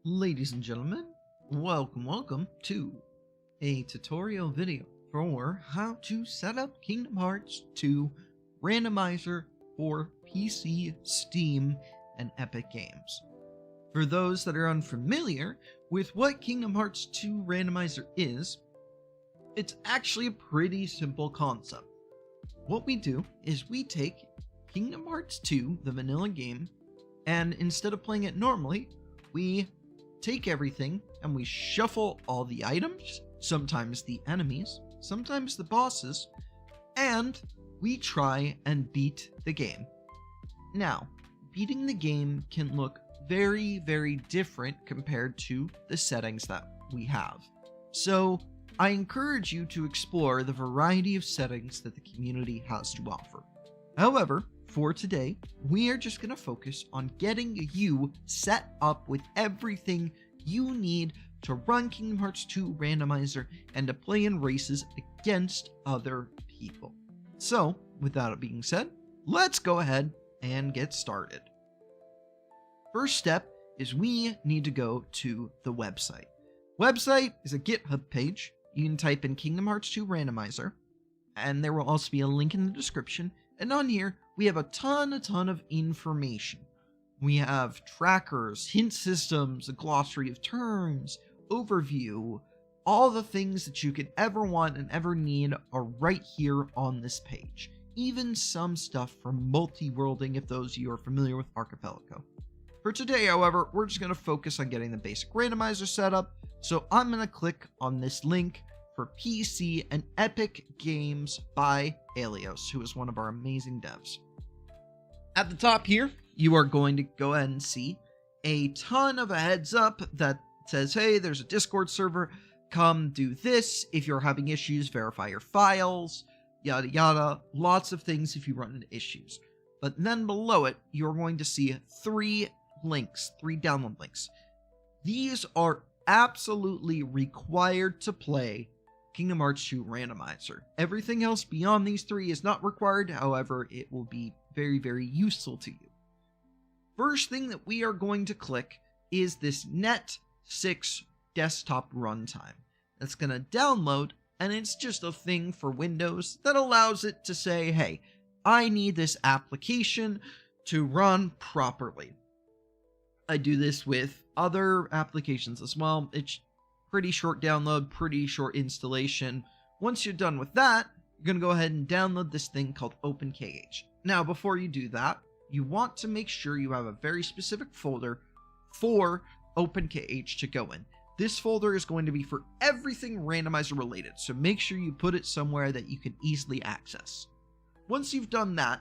Ladies and gentlemen, welcome to a tutorial video for how to set up Kingdom Hearts 2 Randomizer for PC, Steam, and Epic Games. For those that are unfamiliar with what Kingdom Hearts 2 Randomizer is, it's actually a pretty simple concept. What we do is we take Kingdom Hearts 2, the vanilla game, and instead of playing it normally, we take everything and we shuffle all the items, sometimes the enemies, sometimes the bosses, and we try and beat the game. Now, beating the game can look very different compared to the settings that we have. So I encourage you to explore the variety of settings that the community has to offer. However, for today, we are just going to focus on getting you set up with everything you need to run Kingdom Hearts 2 Randomizer and to play in races against other people. So, with that being said, let's go ahead and get started. First step is we need to go to the website. Website is a GitHub page. You can type in Kingdom Hearts 2 Randomizer, and there will also be a link in the description. And on here, we have a ton of information. We have trackers, hint systems, a glossary of terms, overview, all the things that you could ever want and ever need are right here on this page. Even some stuff from multi-worlding if those of you are familiar with Archipelago. For today, however, we're just going to focus on getting the basic randomizer setup. So I'm going to click on this link for PC and Epic Games by Alios, who is one of our amazing devs. At the top here, you are going to go ahead and see a ton of a heads up that says, hey, there's a Discord server, come do this. If you're having issues, verify your files, yada yada, lots of things if you run into issues. But then below it, you're going to see three download links. These are absolutely required to play Kingdom Hearts 2 Randomizer. Everything else beyond these three is not required, however, it will be very useful to you. First thing that we are going to click is this Net 6 desktop runtime. That's going to download, and it's just a thing for Windows that allows it to say, hey, I need this application to run properly. I do this with other applications as well. It's pretty short download, pretty short installation. Once you're done with that, you're going to go ahead and download this thing called OpenKH. Now, before you do that, you want to make sure you have a very specific folder for OpenKH to go in. This folder is going to be for everything randomizer related, so make sure you put it somewhere that you can easily access. Once you've done that,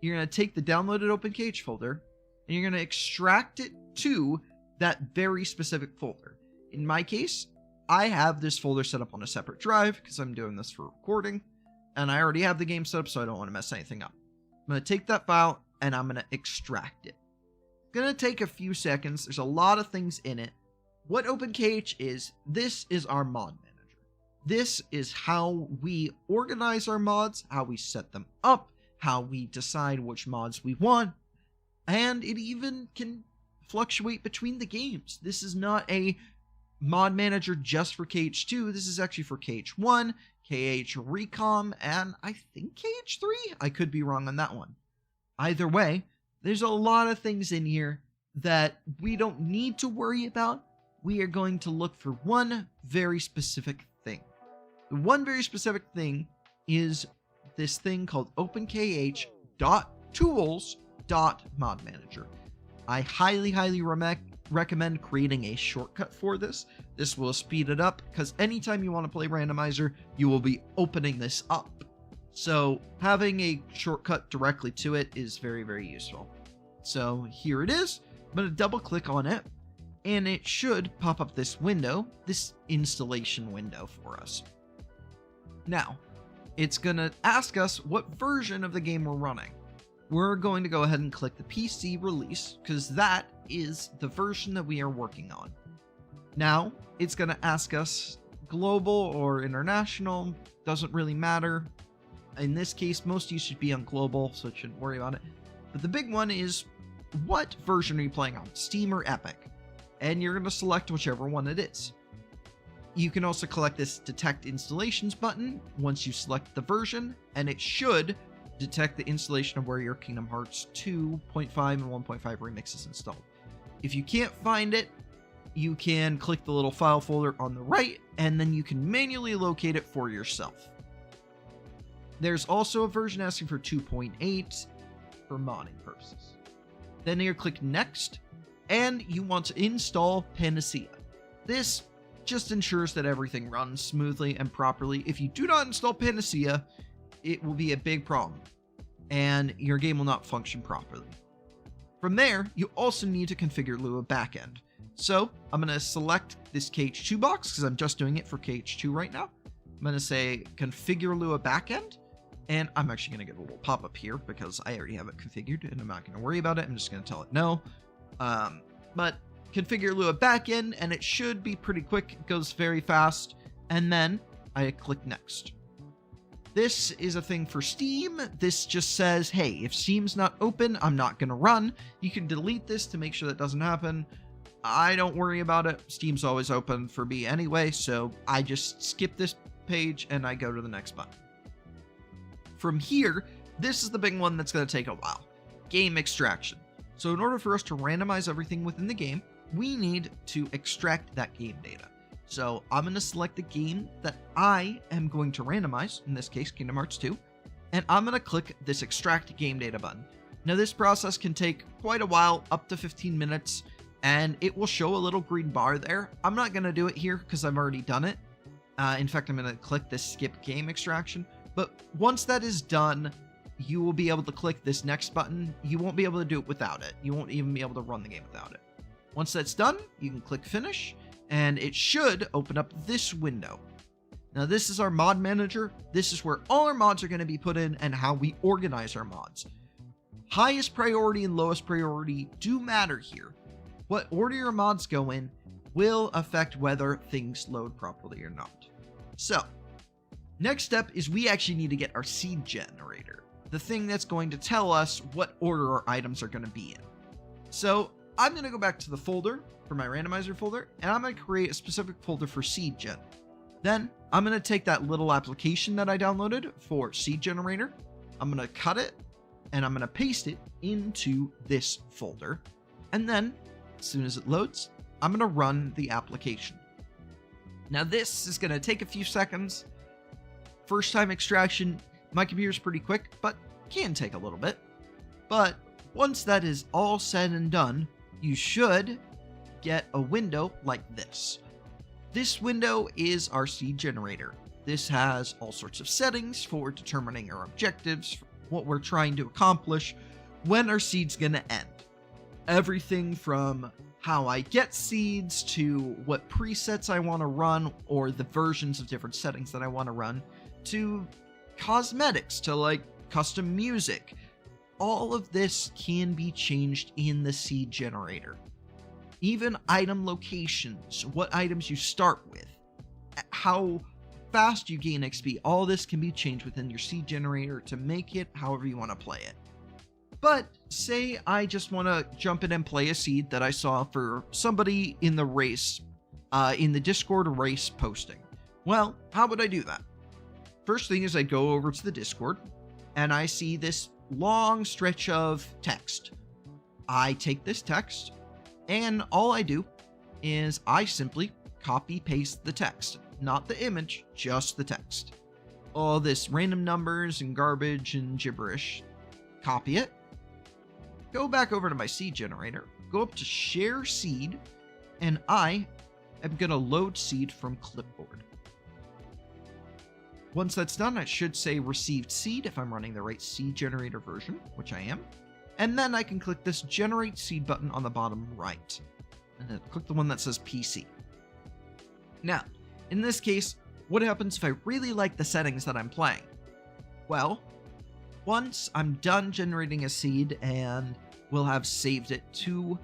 you're going to take the downloaded OpenKH folder and you're going to extract it to that very specific folder. In my case, I have this folder set up on a separate drive because I'm doing this for recording, and I already have the game set up, so I don't want to mess anything up. I'm going to take that file and I'm going to extract it. It's going to take a few seconds. There's a lot of things in it. What OpenKH is, this is our mod manager. This is how we organize our mods, how we set them up, how we decide which mods we want, and it even can fluctuate between the games. This is not a mod manager just for KH2. This is actually for KH1, KH Recom, and I think KH3. I could be wrong on that one. Either way, there's a lot of things in here that we don't need to worry about. We are going to look for one very specific thing. The one very specific thing is this thing called OpenKH.tools.modmanager. I highly recommend creating a shortcut for this. This will speed it up because anytime you want to play randomizer, you will be opening this up. So having a shortcut directly to it is very useful. So here it is. I'm going to double click on it and it should pop up this window, this installation window for us. Now, it's going to ask us what version of the game we're running. We're going to go ahead and click the PC release because that is the version that we are working on. Now, it's going to ask us global or international, doesn't really matter. In this case, most of you should be on global, so it shouldn't worry about it. But the big one is, what version are you playing on, Steam or Epic? and you're going to select whichever one it is. You can also click this Detect Installations button once you select the version, and it should detect the installation of where your Kingdom Hearts 2.5 and 1.5 remix is installed. If you can't find it, you can click the little file folder on the right, and then you can manually locate it for yourself. There's also a version asking for 2.8 for modding purposes. Then you click Next, and you want to install Panacea. This just ensures that everything runs smoothly and properly. If you do not install Panacea, it will be a big problem, and your game will not function properly. From there, you also need to configure Lua backend. So I'm going to select this KH2 box because I'm just doing it for KH2 right now. I'm going to say configure Lua backend, and I'm actually going to get a little pop-up here because I already have it configured and I'm not going to worry about it. I'm just going to tell it no. But configure Lua backend, and it should be pretty quick. It goes very fast. And then I click Next. This is a thing for Steam. This just says, hey, if Steam's not open, I'm not going to run. You can delete this to make sure that doesn't happen. I don't worry about it. Steam's always open for me anyway, so I just skip this page and I go to the next button. From here, this is the big one that's going to take a while. Game extraction. So in order for us to randomize everything within the game, we need to extract that game data. So I'm going to select the game that I am going to randomize, in this case Kingdom Hearts 2, and I'm going to click this Extract Game Data button. Now this process can take quite a while, up to 15 minutes, and it will show a little green bar there. I'm not going to do it here because I've already done it. In fact, I'm going to click this Skip Game Extraction, but once that is done, you will be able to click this next button. You won't be able to do it without it. You won't even be able to run the game without it. Once that's done, you can click Finish, and it should open up this window. Now this is our mod manager. This is where all our mods are going to be put in and how we organize our mods. Highest priority and lowest priority do matter here. What order your mods go in will affect whether things load properly or not. So, next step is we actually need to get our seed generator, the thing that's going to tell us what order our items are going to be in. So, I'm going to go back to the folder for my randomizer folder, and I'm going to create a specific folder for seed gen. Then, I'm going to take that little application that I downloaded for seed generator, I'm going to cut it, and I'm going to paste it into this folder, and then, as soon as it loads, I'm going to run the application. Now this is going to take a few seconds. First time extraction, my computer's pretty quick, but can take a little bit. But once that is all said and done, you should get a window like this. This window is our seed generator. This has all sorts of settings for determining our objectives, what we're trying to accomplish, when our seed's going to end. Everything from how I get seeds to what presets I want to run or the versions of different settings that I want to run to cosmetics to like custom music. All of this can be changed in the seed generator. Even item locations, what items you start with, how fast you gain XP, all this can be changed within your seed generator to make it however you want to play it. But say I just want to jump in and play a seed that I saw for somebody in the race, in the Discord race posting. Well, how would I do that? First thing is I go over to the Discord and I see this long stretch of text. I take this text and all I do is I simply copy paste the text, not the image, just the text. All this random numbers and garbage and gibberish. Copy it. Go back over to my seed generator, go up to share seed, and I am going to load seed from clipboard. Once that's done, I should say received seed if I'm running the right seed generator version, which I am. And then I can click this generate seed button on the bottom right. And then click the one that says PC. Now, in this case, what happens if I really like the settings that I'm playing? Well, once I'm done generating a seed and we'll have saved it to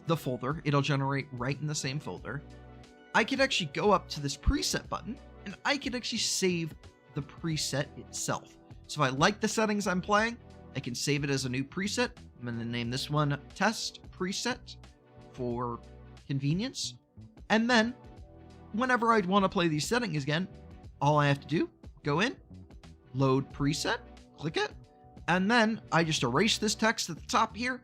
the folder, it'll generate right in the same folder, I could actually go up to this preset button and I could actually save the preset itself. So if I like the settings I'm playing, I can save it as a new preset. I'm going to name this one Test Preset for convenience. And then whenever I'd want to play these settings again, all I have to do, go in, load preset, click it, and then I just erase this text at the top here,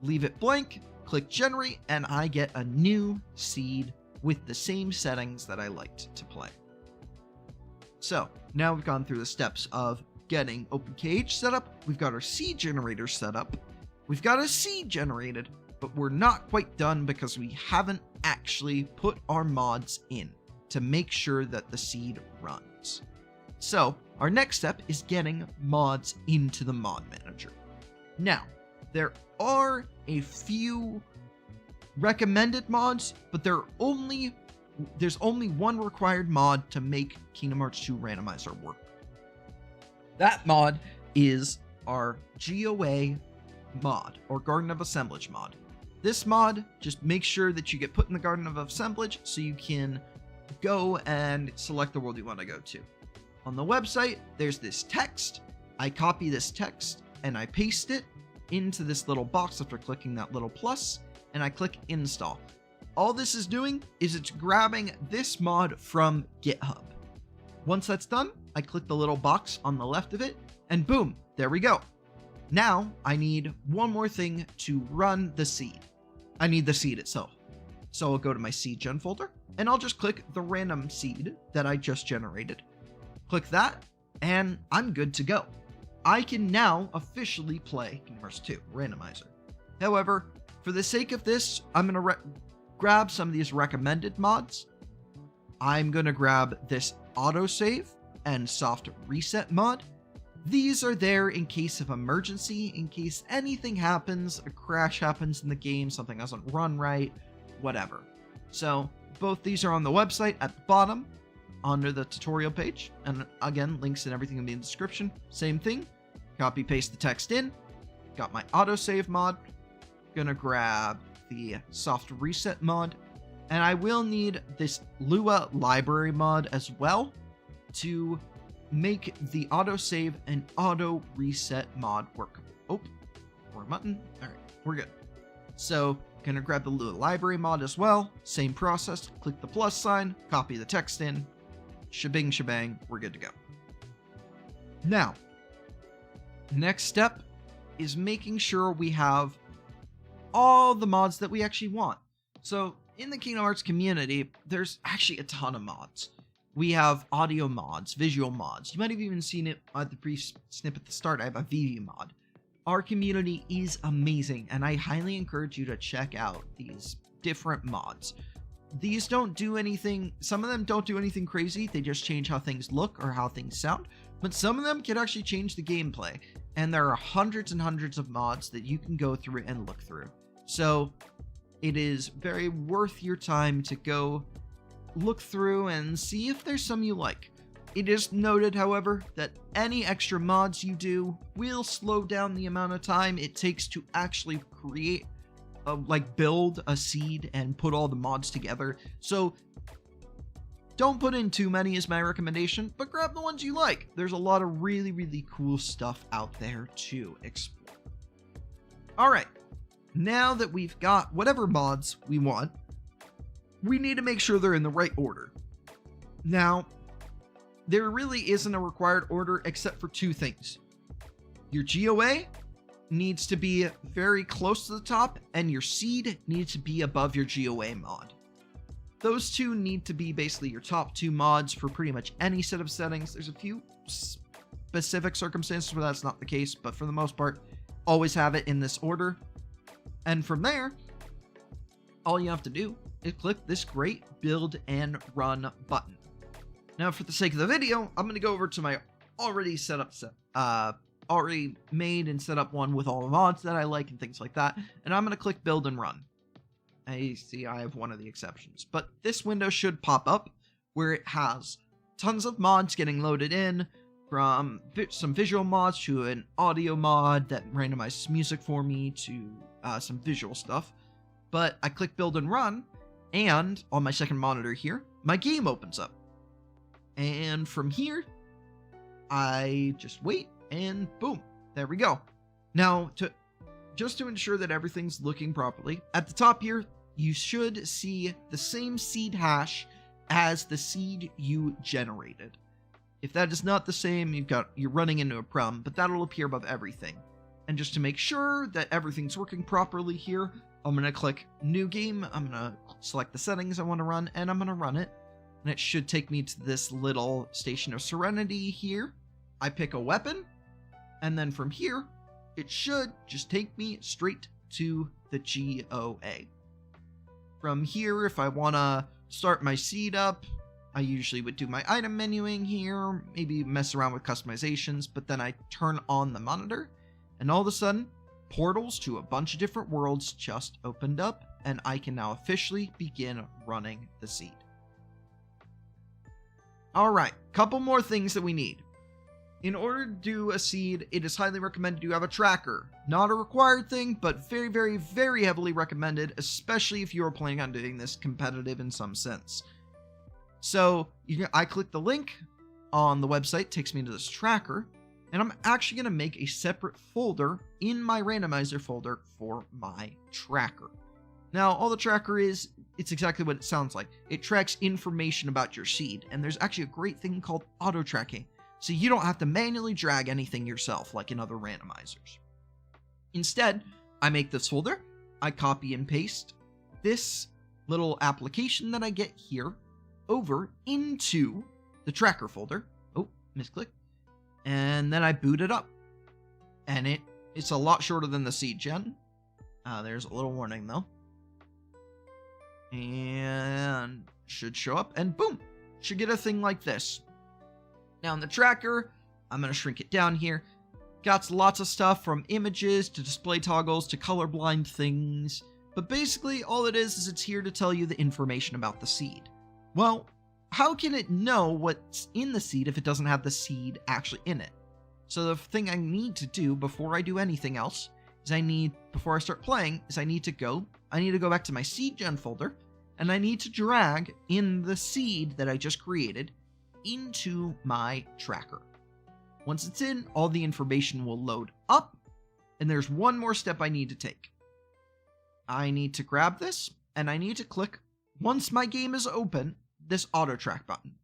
leave it blank, click generate, and I get a new seed with the same settings that I liked to play. So now we've gone through the steps of getting OpenKH set up, we've got our seed generator set up, we've got a seed generated, but we're not quite done because we haven't actually put our mods in to make sure that the seed runs. So our next step is getting mods into the mod manager. Now, there are a few recommended mods, but there's only one required mod to make Kingdom Hearts 2 Randomizer work. That mod is our GoA mod, or Garden of Assemblage mod. This mod just makes sure that you get put in the Garden of Assemblage so you can go and select the world you want to go to. On the website, there's this text. I copy this text and I paste it into this little box after clicking that little plus, and I click install. All this is doing is it's grabbing this mod from GitHub. Once that's done, I click the little box on the left of it, and boom, there we go. Now I need one more thing to run the seed. I need the seed itself. So I'll go to my seed gen folder, and I'll just click the random seed that I just generated. Click that, and I'm good to go. I can now officially play Kingdom Hearts 2 Randomizer. However, for the sake of this, I'm going to grab some of these recommended mods. I'm going to grab this autosave and soft reset mod. These are there in case of emergency, in case anything happens, a crash happens in the game, something doesn't run right, whatever. So both these are on the website at the bottom under the tutorial page, and again, links and everything in the description. Same thing, copy paste the text in, got my autosave mod, gonna grab the soft reset mod, and I will need this Lua library mod as well to make the autosave and auto reset mod work. Oh, wrong button. All right, we're good. So gonna grab the Lua library mod as well. Same process, click the plus sign, copy the text in, shebang shebang, we're good to go. Now, next step is making sure we have all the mods that we actually want. So in the Kingdom Hearts community, there's actually a ton of mods. We have audio mods, visual mods. You might have even seen it at the brief snip at the start. I have a VV mod. Our community is amazing, and I highly encourage you to check out these different mods. These don't do anything, some of them don't do anything crazy, they just change how things look or how things sound, but some of them can actually change the gameplay, and there are hundreds and hundreds of mods that you can go through and look through. So it is very worth your time to go look through and see if there's some you like. It is noted, however, that any extra mods you do will slow down the amount of time it takes to actually create, build a seed and put all the mods together. So don't put in too many is my recommendation, but grab the ones you like. There's a lot of really, really cool stuff out there to explore. All right, now that we've got whatever mods we want, we need to make sure they're in the right order. Now, there really isn't a required order except for two things. Your GoA needs to be very close to the top, and your seed needs to be above your GoA mod. Those two need to be basically your top two mods for pretty much any set of settings. There's a few specific circumstances where that's not the case, but for the most part, always have it in this order. And from there, all you have to do is click this great build and run button. Now, for the sake of the video, I'm going to go over to my already made and set up one with all the mods that I like and things like that, and I'm going to click build and run. I see I have one of the exceptions, but this window should pop up where it has tons of mods getting loaded in, from some visual mods to an audio mod that randomizes music for me to some visual stuff. But I click build and run, and on my second monitor here, my game opens up. And from here, I just wait, and boom, there we go. Now, just to ensure that everything's looking properly, at the top here, you should see the same seed hash as the seed you generated. If that is not the same, you're running into a problem, but that'll appear above everything. And just to make sure that everything's working properly here, I'm going to click New Game, I'm going to select the settings I want to run, and I'm going to run it. And it should take me to this little Station of Serenity here. I pick a weapon, and then from here, it should just take me straight to the GoA. From here, if I want to start my seed up, I usually would do my item menuing here, maybe mess around with customizations, but then I turn on the monitor, and all of a sudden, portals to a bunch of different worlds just opened up, and I can now officially begin running the seed. Alright, couple more things that we need. In order to do a seed, it is highly recommended you have a tracker. Not a required thing, but very, very, very heavily recommended, especially if you are planning on doing this competitive in some sense. So, I click the link on the website, takes me to this tracker, and I'm actually going to make a separate folder in my randomizer folder for my tracker. Now, all the tracker is, it's exactly what it sounds like. It tracks information about your seed, and there's actually a great thing called auto-tracking, so you don't have to manually drag anything yourself like in other randomizers. Instead, I make this folder, I copy and paste this little application that I get here over into the tracker folder. Oh, misclick. And then I boot it up. And it's a lot shorter than the seed gen. There's a little warning though. And should show up, and boom, should get a thing like this. Now in the tracker, I'm going to shrink it down here. Got lots of stuff from images to display toggles to colorblind things. But basically all it is it's here to tell you the information about the seed. Well, how can it know what's in the seed if it doesn't have the seed actually in it? So the thing I need to do before I do anything else is before I start playing, I need to go back to my seed gen folder, and I need to drag in the seed that I just created into my tracker. Once it's in, all the information will load up, and there's one more step I need to take. I need to grab this, and I need to click, once my game is open, this auto track button.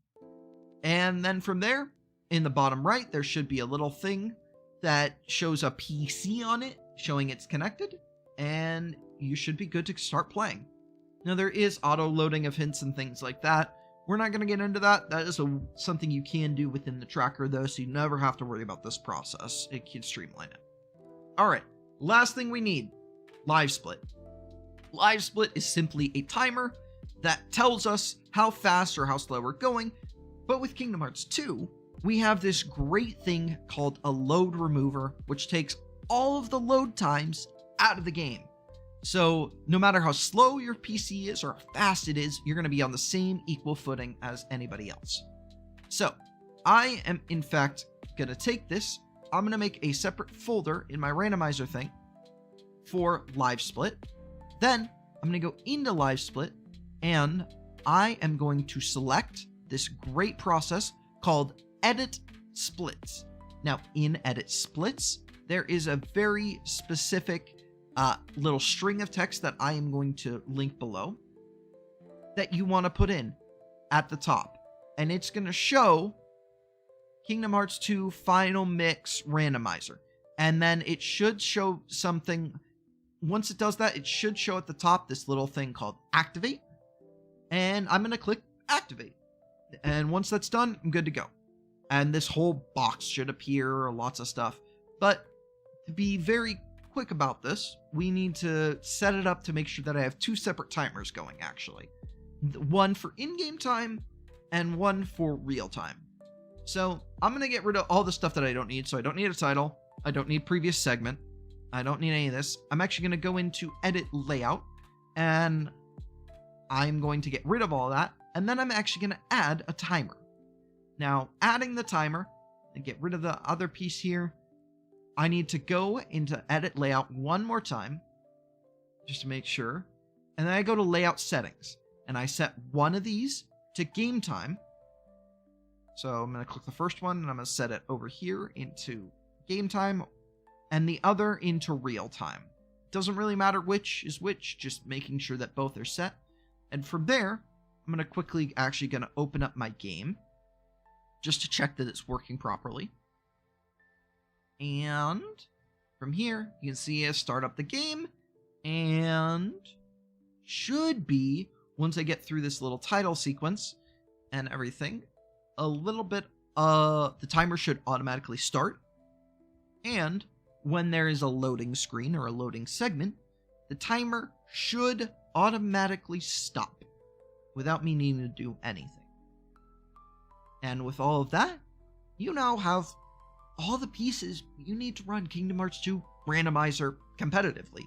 And then from there, in the bottom right, there should be a little thing that shows a PC on it, showing it's connected, and you should be good to start playing. Now there is auto loading of hints and things like that. We're not going to get into that. That is something you can do within the tracker though, so you never have to worry about this process. It can streamline it. Alright, last thing we need, LiveSplit. LiveSplit is simply a timer that tells us how fast or how slow we're going, but with Kingdom Hearts 2, we have this great thing called a load remover, which takes all of the load times out of the game. So no matter how slow your PC is or how fast it is, you're going to be on the same equal footing as anybody else. So I am in fact going to take this, I'm going to make a separate folder in my randomizer thing for LiveSplit. Then I'm going to go into LiveSplit, and I am going to select this great process called Edit Splits. Now in Edit Splits, there is a very specific little string of text that I am going to link below that you want to put in at the top. And it's going to show Kingdom Hearts 2 Final Mix Randomizer. And then it should show something. Once it does that, it should show at the top this little thing called Activate. And I'm going to click Activate. And once that's done, I'm good to go. And this whole box should appear, lots of stuff. But to be very quick about this, we need to set it up to make sure that I have two separate timers going, actually. One for in-game time and one for real time. So I'm going to get rid of all the stuff that I don't need. So I don't need a title. I don't need previous segment. I don't need any of this. I'm actually going to go into edit layout, and I'm going to get rid of all that. And then I'm actually going to add a timer. Now, adding the timer and get rid of the other piece here, I need to go into edit layout one more time just to make sure. And then I go to layout settings, and I set one of these to game time. So I'm going to click the first one, and I'm going to set it over here into game time, and the other into real time. doesn't really matter which is which, just making sure that both are set. And from there, I'm going to quickly actually going to open up my game just to check that it's working properly. And from here, you can see I start up the game, and should be, once I get through this little title sequence and everything, a little bit, the timer should automatically start. And when there is a loading screen or a loading segment, the timer should automatically stop without me needing to do anything. And with all of that, you now have all the pieces you need to run Kingdom Hearts 2 Randomizer competitively.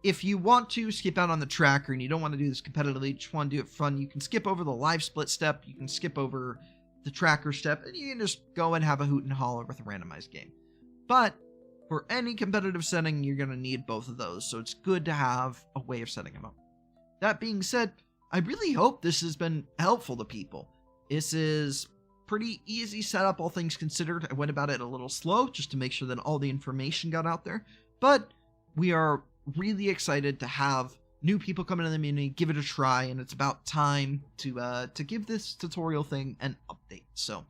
If you want to skip out on the tracker and you don't want to do this competitively, you just want to do it fun, you can skip over the LiveSplit step, you can skip over the tracker step, and you can just go and have a hoot and holler with a randomized game. But for any competitive setting, you're going to need both of those, so it's good to have a way of setting them up. That being said, I really hope this has been helpful to people. This is pretty easy setup, all things considered. I went about it a little slow just to make sure that all the information got out there, but we are really excited to have new people come into the community, give it a try, and it's about time to give this tutorial thing an update. So,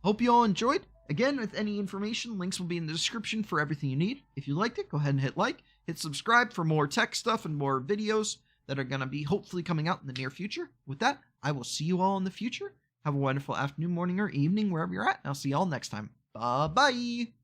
hope you all enjoyed. Again, with any information, links will be in the description for everything you need. If you liked it, go ahead and hit like, hit subscribe for more tech stuff and more videos that are going to be hopefully coming out in the near future. With that, I will see you all in the future. Have a wonderful afternoon, morning, or evening, wherever you're at. I'll see you all next time. Bye-bye!